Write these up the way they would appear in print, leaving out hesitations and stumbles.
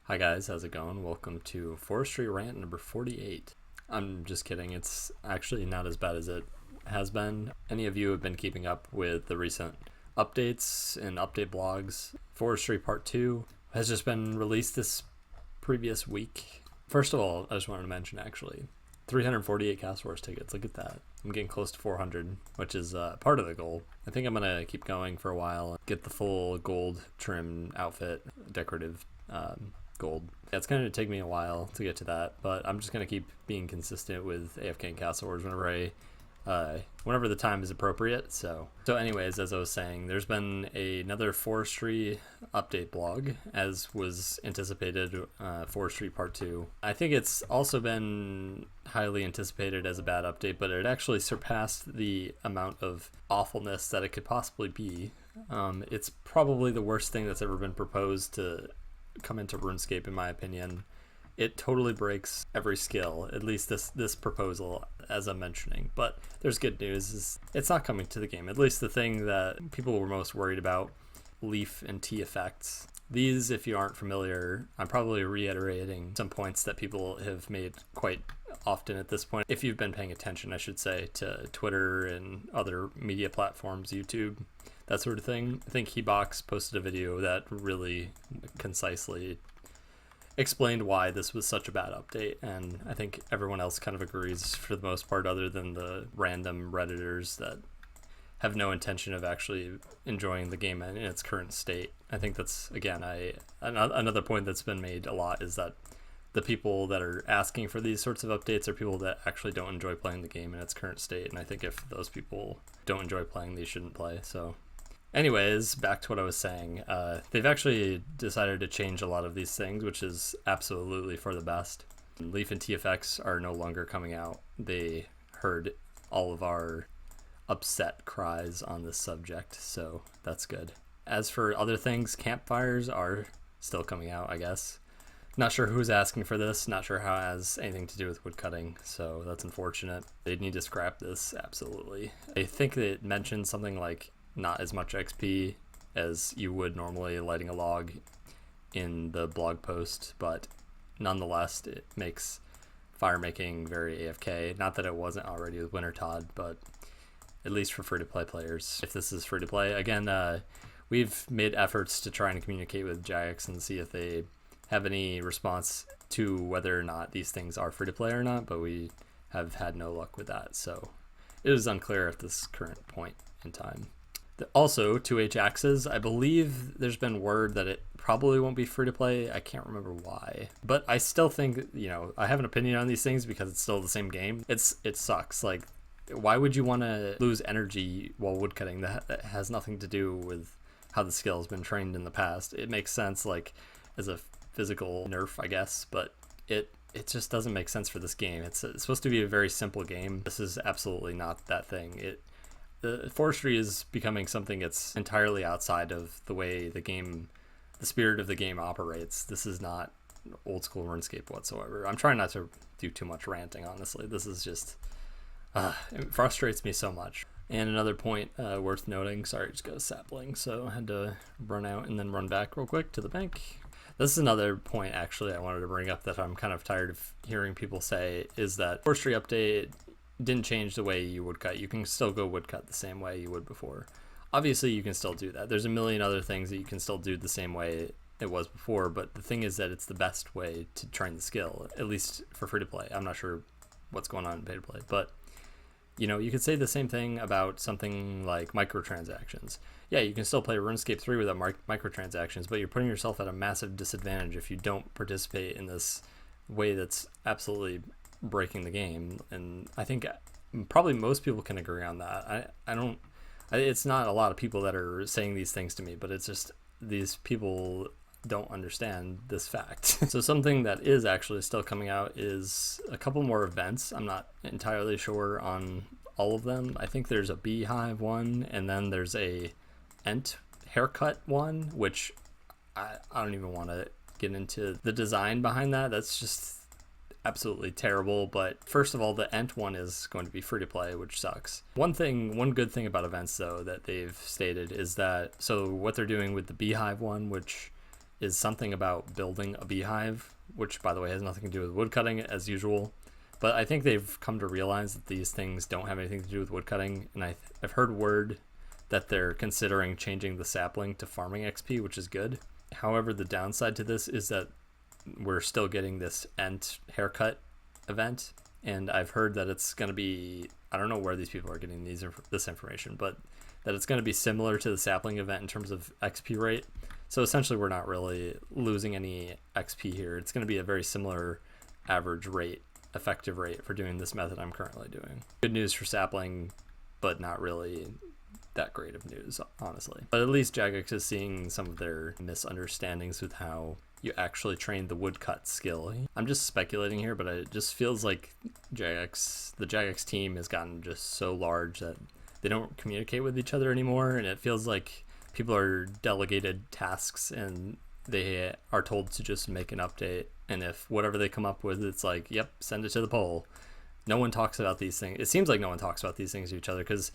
Hi guys, how's it going? Welcome to Forestry rant number 48. I'm just kidding, it's actually not as bad as it has been. Any of you have been keeping up with the recent updates and update blogs. Forestry Part 2 has just been released this previous week. First of all, I just wanted to mention 348 Cast Wars tickets, look at that. I'm getting close to 400, which is part of the goal. I think I'm going to keep going for a while, get the full gold trim outfit, decorative gold. Yeah, it's going to take me a while to get to that, but I'm just going to keep being consistent with AFK and Castle Wars whenever the time is appropriate. So anyways, as I was saying, there's been another Forestry update blog, as was anticipated, Forestry Part 2. I think it's also been highly anticipated as a bad update, but it actually surpassed the amount of awfulness that it could possibly be. It's probably the worst thing that's ever been proposed to come into RuneScape, in my opinion. It totally breaks every skill, at least this proposal, as I'm mentioning. But there's good news, is it's not coming to the game. At least the thing that people were most worried about, leaf and T effects. These, if you aren't familiar, I'm probably reiterating some points that people have made quite often at this point. If you've been paying attention, I should say, to Twitter and other media platforms, YouTube, that sort of thing. I think Hebox posted a video that really concisely explained why this was such a bad update, and I think everyone else kind of agrees for the most part, other than the random Redditors that have no intention of actually enjoying the game in its current state. I think that's, again, another point that's been made a lot, is that the people that are asking for these sorts of updates are people that actually don't enjoy playing the game in its current state, and I think if those people don't enjoy playing, they shouldn't play. So anyways, back to what I was saying. They've actually decided to change a lot of these things, which is absolutely for the best. Leaf and TFX are no longer coming out. They heard all of our upset cries on this subject, so that's good. As for other things, campfires are still coming out, I guess. Not sure who's asking for this, not sure how it has anything to do with woodcutting, so that's unfortunate. They'd need to scrap this, absolutely. I think it mentioned something like not as much XP as you would normally lighting a log in the blog post, but nonetheless it makes fire making very AFK. Not that it wasn't already with Winter Todd, but at least for free-to-play players. If this is free-to-play, again, we've made efforts to try and communicate with Jagex and see if they have any response to whether or not these things are free-to-play or not, but we have had no luck with that, so it is unclear at this current point in time. Also, 2H axes, I believe there's been word that it probably won't be free to play. I can't remember why, but I still think, I have an opinion on these things because it's still the same game. It sucks. Like, why would you want to lose energy while woodcutting? That has nothing to do with how the skill has been trained in the past. It makes sense, like, as a physical nerf, I guess, but it just doesn't make sense for this game. It's supposed to be a very simple game. This is absolutely not that thing. The forestry is becoming something that's entirely outside of the way the spirit of the game operates. This is not old school RuneScape whatsoever. I'm trying not to do too much ranting, honestly. This is just, it frustrates me so much. And another point worth noting, sorry, just got a sapling, so I had to run out and then run back real quick to the bank. This is another point, actually, I wanted to bring up that I'm kind of tired of hearing people say, is that forestry update didn't change the way you woodcut. You can still go woodcut the same way you would before. Obviously, you can still do that. There's a million other things that you can still do the same way it was before, but the thing is that it's the best way to train the skill, at least for free-to-play. I'm not sure what's going on in pay-to-play, but you could say the same thing about something like microtransactions. Yeah, you can still play RuneScape 3 without microtransactions, but you're putting yourself at a massive disadvantage if you don't participate in this way that's absolutely breaking the game. And I think probably most people can agree on that. It's not a lot of people that are saying these things to me, but it's just these people don't understand this fact. So something that is actually still coming out is a couple more events. I'm not entirely sure on all of them. I think there's a beehive one, and then there's a ent haircut one, which I don't even want to get into the design behind that. That's just absolutely terrible. But first of all, the ent one is going to be free to play, which sucks. One good thing about events though that they've stated is that, so what they're doing with the beehive one, which is something about building a beehive, which by the way has nothing to do with woodcutting as usual. But I think they've come to realize that these things don't have anything to do with woodcutting, and I've heard word that they're considering changing the sapling to farming XP, which is good. However, the downside to this is that we're still getting this Ent haircut event, and I've heard that it's going to be, I don't know where these people are getting this information, but that it's going to be similar to the sapling event in terms of XP rate. So essentially we're not really losing any XP here. It's going to be a very similar average rate, effective rate for doing this method I'm currently doing. Good news for sapling, but not really that great of news, honestly. But at least Jagex is seeing some of their misunderstandings with how you actually train the woodcut skill. I'm just speculating here, but it just feels like the Jagex team has gotten just so large that they don't communicate with each other anymore, and it feels like people are delegated tasks and they are told to just make an update, and if whatever they come up with, it's like, yep, send it to the poll. No one talks about these things. It seems like no one talks about these things to each other, because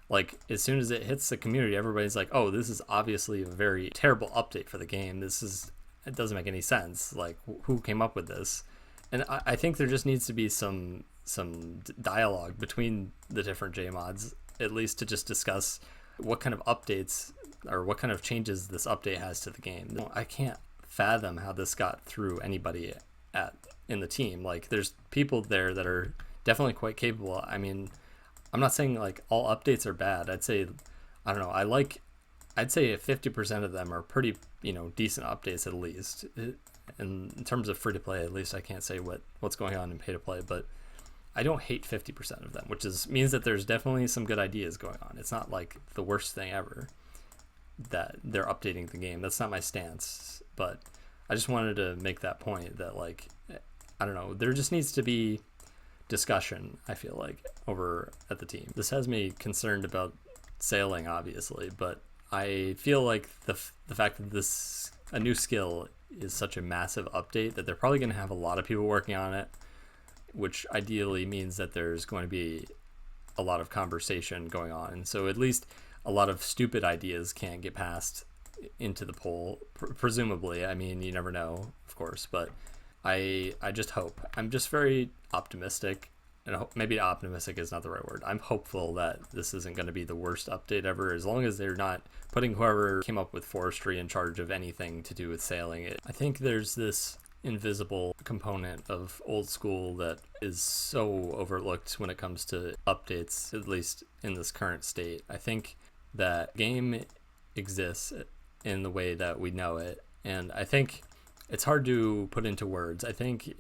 like as soon as it hits the community, everybody's like, oh, this is obviously a very terrible update for the game. It doesn't make any sense. Like, who came up with this? And I think there just needs to be some dialogue between the different JMods, at least to just discuss what kind of updates or what kind of changes this update has to the game. I can't fathom how this got through anybody in the team. Like, there's people there that are definitely quite capable. I mean, I'm not saying like all updates are bad. I'd say, I don't know, I'd say 50% of them are pretty, decent updates at least. In terms of free to play, at least I can't say what's going on in pay to play, but I don't hate 50% of them, which means that there's definitely some good ideas going on. It's not like the worst thing ever that they're updating the game. That's not my stance, but I just wanted to make that point that, like, I don't know, there just needs to be discussion, I feel like, over at the team. This has me concerned about sailing, obviously, but I feel like the fact that a new skill is such a massive update that they're probably going to have a lot of people working on it, which ideally means that there's going to be a lot of conversation going on. And so at least a lot of stupid ideas can't get passed into the poll, presumably. I mean, you never know, of course, but I just hope. I'm just very optimistic, and maybe optimistic is not the right word. I'm hopeful that this isn't going to be the worst update ever, as long as they're not putting whoever came up with Forestry in charge of anything to do with sailing. I think there's this invisible component of Oldschool that is so overlooked when it comes to updates, at least in this current state. I think that game exists in the way that we know it, and I think it's hard to put into words. I think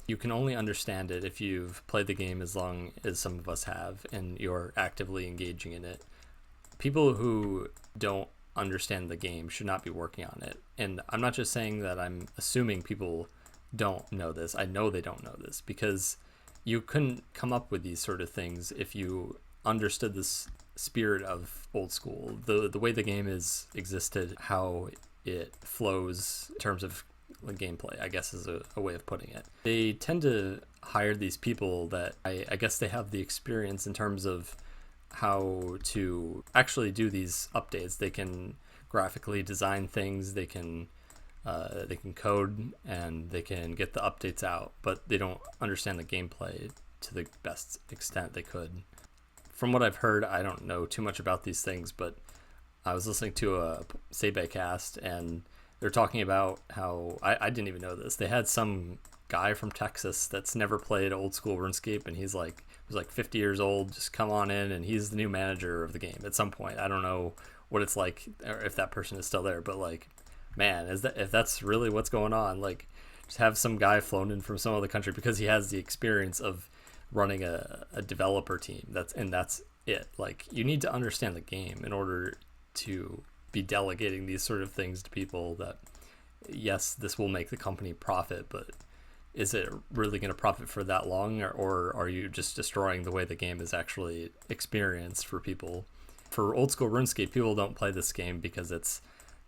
you can only understand it if you've played the game as long as some of us have and you're actively engaging in it. People who don't understand the game should not be working on it. And I'm not just saying that, I'm assuming people don't know this. I know they don't know this, because you couldn't come up with these sort of things if you understood this spirit of Oldschool, the way the game is existed, how it flows in terms of gameplay, I guess is a way of putting it. They tend to hire these people that I guess they have the experience in terms of how to actually do these updates. They can graphically design things, they can code, and they can get the updates out, but they don't understand the gameplay to the best extent they could. From what I've heard, I don't know too much about these things, but I was listening to a Sebe cast, and they're talking about how, I didn't even know this, they had some guy from Texas that's never played old school RuneScape, and he was like 50 years old, just come on in, and he's the new manager of the game at some point. I don't know what it's like, or if that person is still there, but like, man, if that's really what's going on, like, just have some guy flown in from some other country because he has the experience of running a developer team. That's it. Like, you need to understand the game in order to be delegating these sort of things to people that, yes, this will make the company profit, but is it really going to profit for that long, or are you just destroying the way the game is actually experienced for people? For old school RuneScape, people don't play this game because it's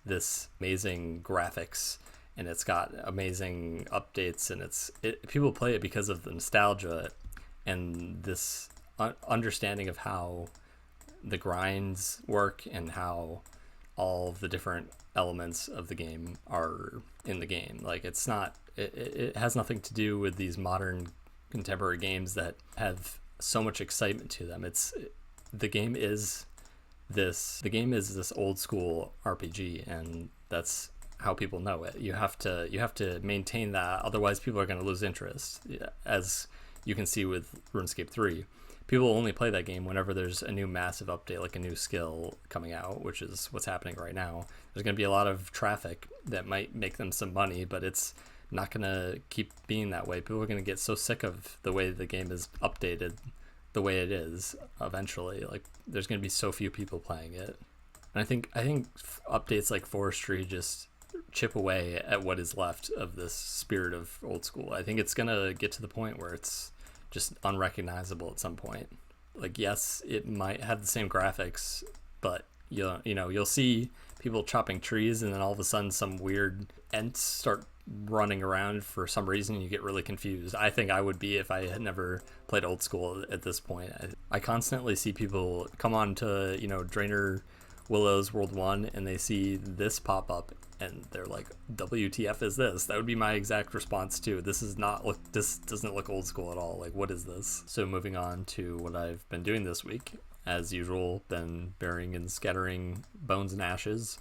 this amazing graphics and it's got amazing updates, and people play it because of the nostalgia and this understanding of how the grinds work and how all of the different elements of the game are in the game. Like, it's not, it has nothing to do with these modern contemporary games that have so much excitement to them. The game is this old school RPG, and that's how people know it. You have to maintain that, otherwise people are going to lose interest. As you can see with RuneScape 3, people only play that game whenever there's a new massive update, like a new skill coming out, which is what's happening right now. There's going to be a lot of traffic that might make them some money, but it's not going to keep being that way. People are going to get so sick of the way the game is updated the way it is eventually. Like, there's going to be so few people playing it. And I think updates like Forestry just chip away at what is left of this spirit of old school. I think it's going to get to the point where it's just unrecognizable at some point. Like, yes, it might have the same graphics, but you'll see people chopping trees, and then all of a sudden some weird ents start running around for some reason, and you get really confused. I think I would be if I had never played old school at this point. I constantly see people come on to Drainer Willows World 1, and they see this pop up, and they're like, WTF is this? That would be my exact response too. This doesn't look old school at all. Like, what is this? So moving on to what I've been doing this week. As usual, been burying and scattering bones and ashes.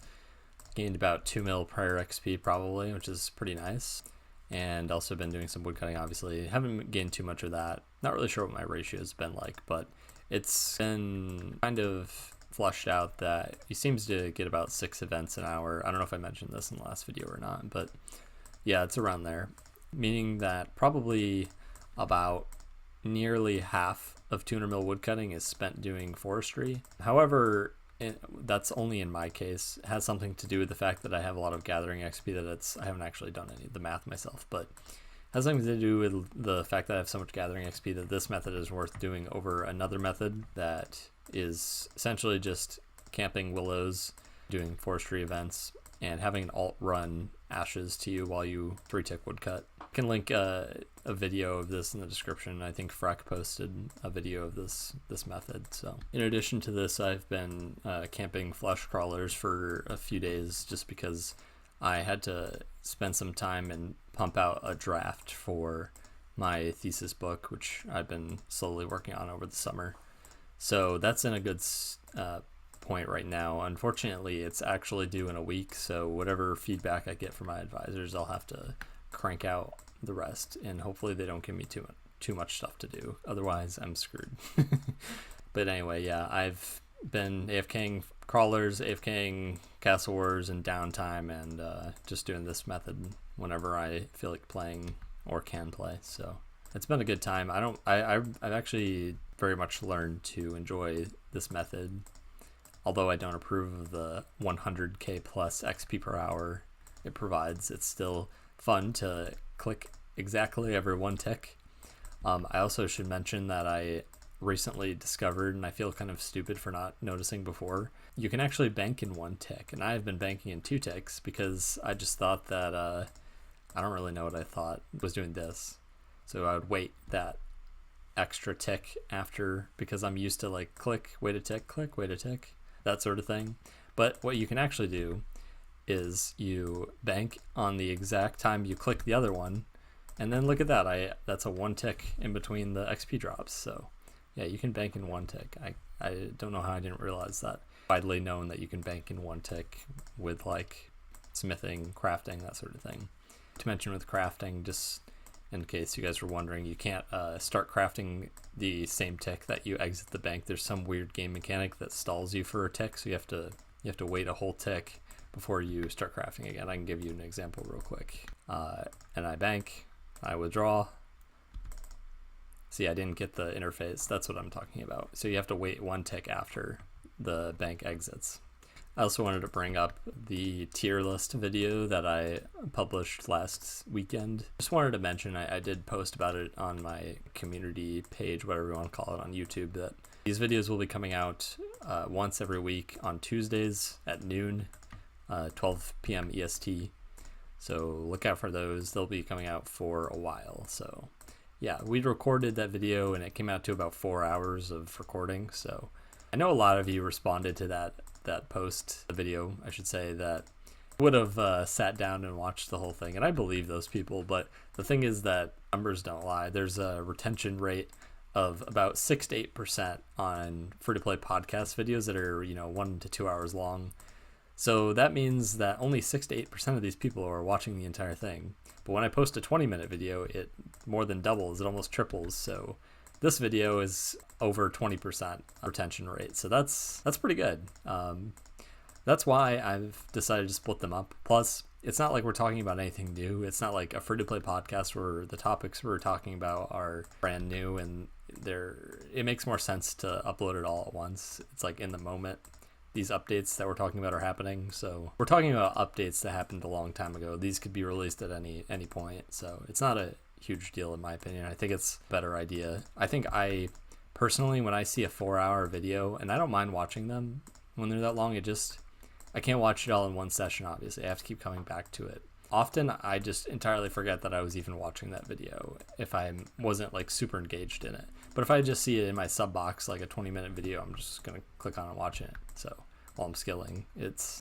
Gained about 2 mil prior XP probably, which is pretty nice. And also been doing some woodcutting, obviously. Haven't gained too much of that. Not really sure what my ratio has been like, but it's been kind of flushed out that he seems to get about 6 events an hour. I don't know if I mentioned this in the last video or not, but yeah, it's around there. Meaning that probably about nearly half of 200 mil woodcutting is spent doing forestry. However, that's only in my case. It has something to do with the fact that I have a lot of gathering XP that I haven't actually done any of the math myself, but has something to do with the fact that I have so much gathering XP that this method is worth doing over another method that is essentially just camping willows, doing forestry events, and having an alt run ashes to you while you 3-tick woodcut. I can link a video of this in the description. I think Freck posted a video of this method. So in addition to this, I've been camping flesh crawlers for a few days just because I had to spend some time and pump out a draft for my thesis book, which I've been slowly working on over the summer. So that's in a good point right now. Unfortunately, it's actually due in a week, so whatever feedback I get from my advisors, I'll have to crank out the rest, and hopefully they don't give me too much stuff to do. Otherwise, I'm screwed. But anyway, yeah, I've been AFKing crawlers, AFKing Castle Wars in downtime, and just doing this method whenever I feel like playing or can play. So it's been a good time. I've actually very much learned to enjoy this method. Although I don't approve of the 100k plus XP per hour it provides, it's still fun to click exactly every 1 tick. I also should mention that I recently discovered, and I feel kind of stupid for not noticing before, you can actually bank in 1 tick, and I have been banking in 2 ticks because I just thought that, I don't really know what I thought was doing this. So I would wait that extra tick after, because I'm used to like click, wait a tick, click, wait a tick, that sort of thing. But what you can actually do is you bank on the exact time you click the other one, and then look at that, that's a 1 tick in between the XP drops. So yeah, you can bank in 1 tick. I don't know how I didn't realize that. Widely known that you can bank in 1 tick with like smithing, crafting, that sort of thing. To mention with crafting, just in case you guys were wondering, you can't start crafting the same tick that you exit the bank. There's some weird game mechanic that stalls you for a tick, so you have to wait a whole tick before you start crafting again. I can give you an example real quick. And I bank, I withdraw. See, I didn't get the interface. That's what I'm talking about. So you have to wait 1 tick after the bank exits. I also wanted to bring up the tier list video that I published last weekend. Just wanted to mention, I did post about it on my community page, whatever you want to call it, on YouTube, that these videos will be coming out once every week on Tuesdays at noon, 12 p.m. EST. So look out for those. They'll be coming out for a while. So yeah, we recorded that video and it came out to about 4 hours of recording. So I know a lot of you responded to that that post, the video, I should say, that would have sat down and watched the whole thing. And I believe those people, but the thing is that numbers don't lie. There's a retention rate of about 6 to 8% on free-to-play podcast videos that are, 1 to 2 hours long. So that means that only 6 to 8% of these people are watching the entire thing. But when I post a 20-minute video, it more than doubles. It almost triples. So this video is over 20% retention rate. So that's pretty good. That's why I've decided to split them up. Plus, it's not like we're talking about anything new. It's not like a free-to-play podcast where the topics we're talking about are brand new and it makes more sense to upload it all at once. It's like in the moment. These updates that we're talking about are happening. So we're talking about updates that happened a long time ago. These could be released at any point. So it's not a huge deal in my opinion. I think it's a better idea. I think personally, when I see a 4-hour video, and I don't mind watching them when they're that long, I can't watch it all in one session, obviously. I have to keep coming back to it. Often, I just entirely forget that I was even watching that video if I wasn't like super engaged in it. But if I just see it in my sub box, like a 20-minute video, I'm just going to click on it and watch it. So while I'm skilling,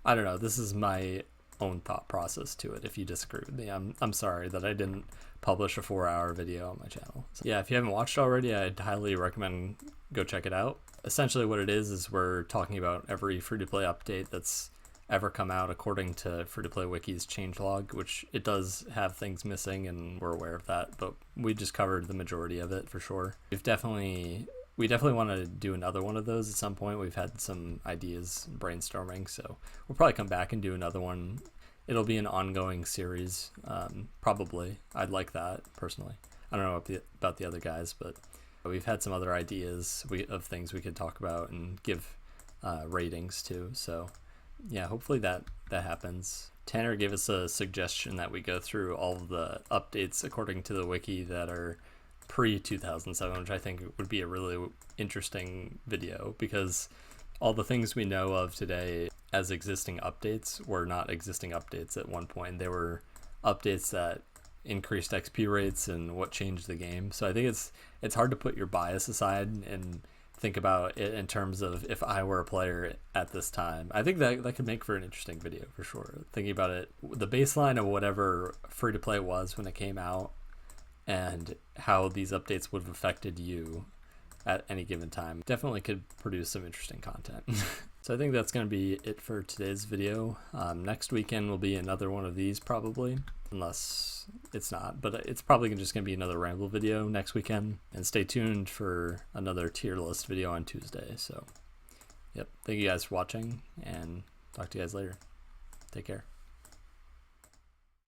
I don't know, this is my own thought process to it. If you disagree with me, I'm sorry that I didn't publish a 4-hour video on my channel. So yeah, if you haven't watched already, I'd highly recommend go check it out. Essentially what it is we're talking about every free-to-play update that's ever come out according to Free-to-Play Wiki's changelog, which it does have things missing and we're aware of that, but we just covered the majority of it for sure. We definitely want to do another one of those at some point. We've had some ideas brainstorming, so we'll probably come back and do another one. It'll be an ongoing series, probably. I'd like that personally. I don't know about the other guys, but we've had some other ideas of things we could talk about and give ratings to, so yeah, hopefully that happens. Tanner gave us a suggestion that we go through all of the updates according to the wiki that are pre-2007, which I think would be a really interesting video because all the things we know of today as existing updates were not existing updates at one point. They were updates that increased XP rates and what changed the game. So I think it's hard to put your bias aside and think about it in terms of if I were a player at this time. I think that could make for an interesting video for sure. Thinking about it, the baseline of whatever free-to-play was when it came out and how these updates would have affected you at any given time definitely could produce some interesting content. So I think that's going to be it for today's video. Next weekend will be another one of these probably, unless it's not, but it's probably just going to be another Ramble video next weekend. And stay tuned for another tier list video on Tuesday. So, yep. Thank you guys for watching and talk to you guys later. Take care.